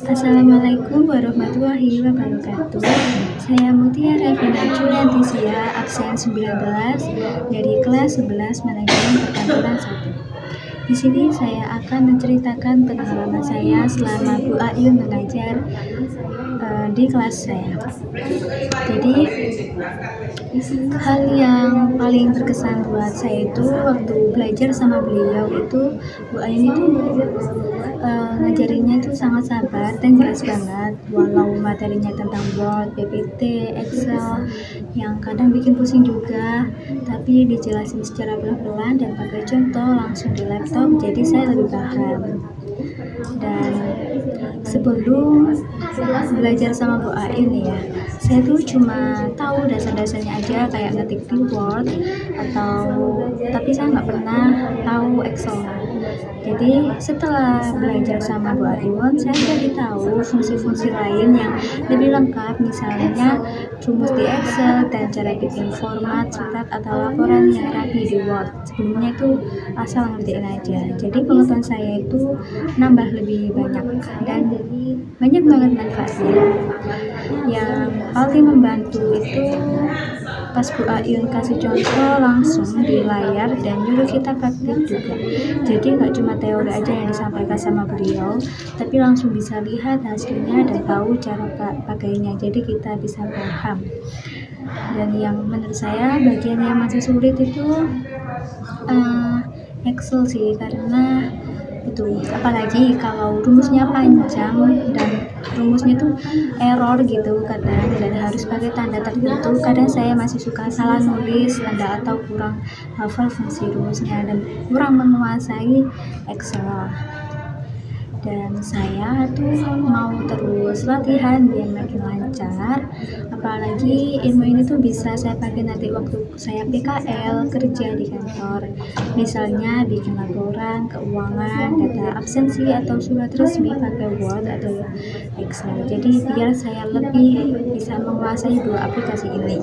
Assalamualaikum warahmatullahi wabarakatuh. Saya Mutiara Vina Juliantisia, absen 19 dari kelas 11 Manajemen Perkantoran 1. Di sini saya akan menceritakan pengalaman saya selama Bu Ayun mengajar di kelas saya. Jadi, hal yang paling berkesan buat saya itu waktu belajar sama beliau itu Bu Ayun itu ngajarinnya itu sangat sabar dan jelas banget, walau materinya tentang Word, PPT, Excel yang kadang bikin pusing juga, tapi dijelasin secara pelan-pelan dan pakai contoh langsung di laptop, jadi saya lebih paham. Dan sebelum belajar sama Bu Ain ya, saya tuh cuma tahu dasar-dasarnya aja kayak ngetik di Word tapi saya nggak pernah tahu Excel. Jadi setelah belajar sama Bu Ayun, saya jadi tahu fungsi-fungsi lain yang lebih lengkap, misalnya rumus di Excel dan cara bikin format surat atau laporan yang rapi di Word. Sebelumnya itu asal ngertiin aja. Jadi pengetahuan saya itu nambah lebih banyak dan banyak banget manfaatnya. Yang paling membantu itu pas Bu Ayun kasih contoh langsung di layar dan nyuruh kita praktik juga. Jadi nggak cuma teori aja yang disampaikan sama beliau, tapi langsung bisa lihat hasilnya dan tahu cara pakainya. Jadi kita bisa paham. Dan yang menurut saya bagian yang masih sulit itu Excel sih, karena itu apalagi kalau rumusnya panjang dan rumusnya tuh error gitu kadang dan harus pakai tanda tertentu. Kadang saya masih suka salah nulis tanda atau kurang hafal fungsi rumusnya dan kurang menguasai Excel. Dan saya tuh mau terus latihan biar makin lancar, apalagi ilmu ini tuh bisa saya pakai nanti waktu saya PKL kerja di kantor, misalnya bikin laporan keuangan, data absensi atau surat resmi pakai Word atau Excel. Jadi biar saya lebih bisa menguasai dua aplikasi ini.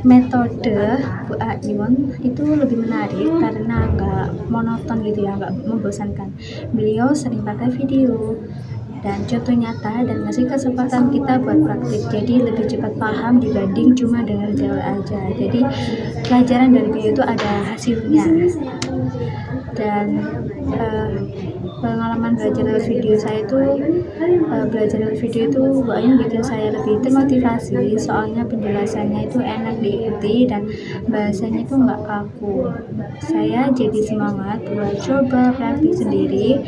Metode Bu Ayun itu lebih menarik karena nggak monoton gitu ya, nggak membosankan. Beliau sering pakai video dan contoh nyata dan ngasih kesempatan kita buat praktik, jadi lebih cepat paham dibanding cuma dengan teori aja. Jadi pelajaran dari beliau itu ada hasilnya. Dan pengalaman belajar lewat video saya itu belajar lewat video itu Bu Ayun bikin saya lebih termotivasi, soalnya penjelasannya itu enak diikuti dan bahasanya itu nggak kaku. Saya jadi semangat buat coba praktik sendiri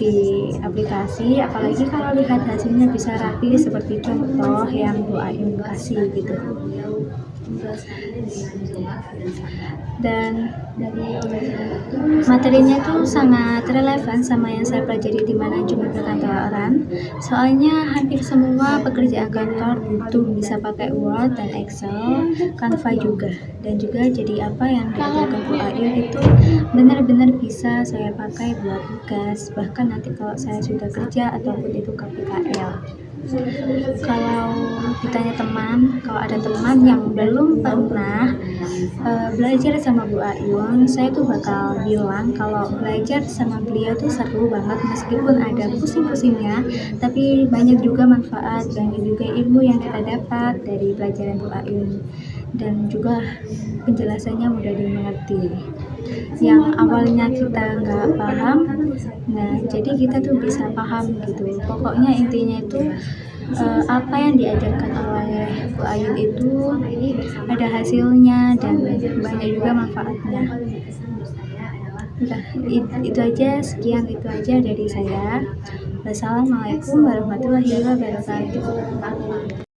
di aplikasi, apalagi kalau lihat hasilnya bisa rapi seperti contoh yang Bu Ayun kasih gitu. Dan materinya itu sangat relevan sama yang saya pelajari di manajemen perkantoran, soalnya hampir semua pekerjaan kantor butuh bisa pakai Word dan Excel, Canva juga, dan juga jadi apa yang diajarkan Bu Ayun itu benar-benar bisa saya pakai buat tugas, bahkan nanti kalau saya sudah kerja ataupun itu KPKL. Kalau ditanya kalau ada teman yang belum pernah belajar sama Bu Ayun, saya tuh bakal bilang kalau belajar sama beliau tuh seru banget, meskipun ada pusing-pusingnya, tapi banyak juga manfaat, banyak juga ilmu yang kita dapat dari pelajaran Bu Ayun, dan juga penjelasannya mudah dimengerti. Yang awalnya kita nggak paham, nah jadi kita tuh bisa paham gitu. Pokoknya intinya itu apa yang diajarkan oleh Bu Ayun itu ada hasilnya dan banyak juga manfaatnya. Udah, itu aja, sekian itu aja dari saya. Wassalamualaikum warahmatullahi wabarakatuh.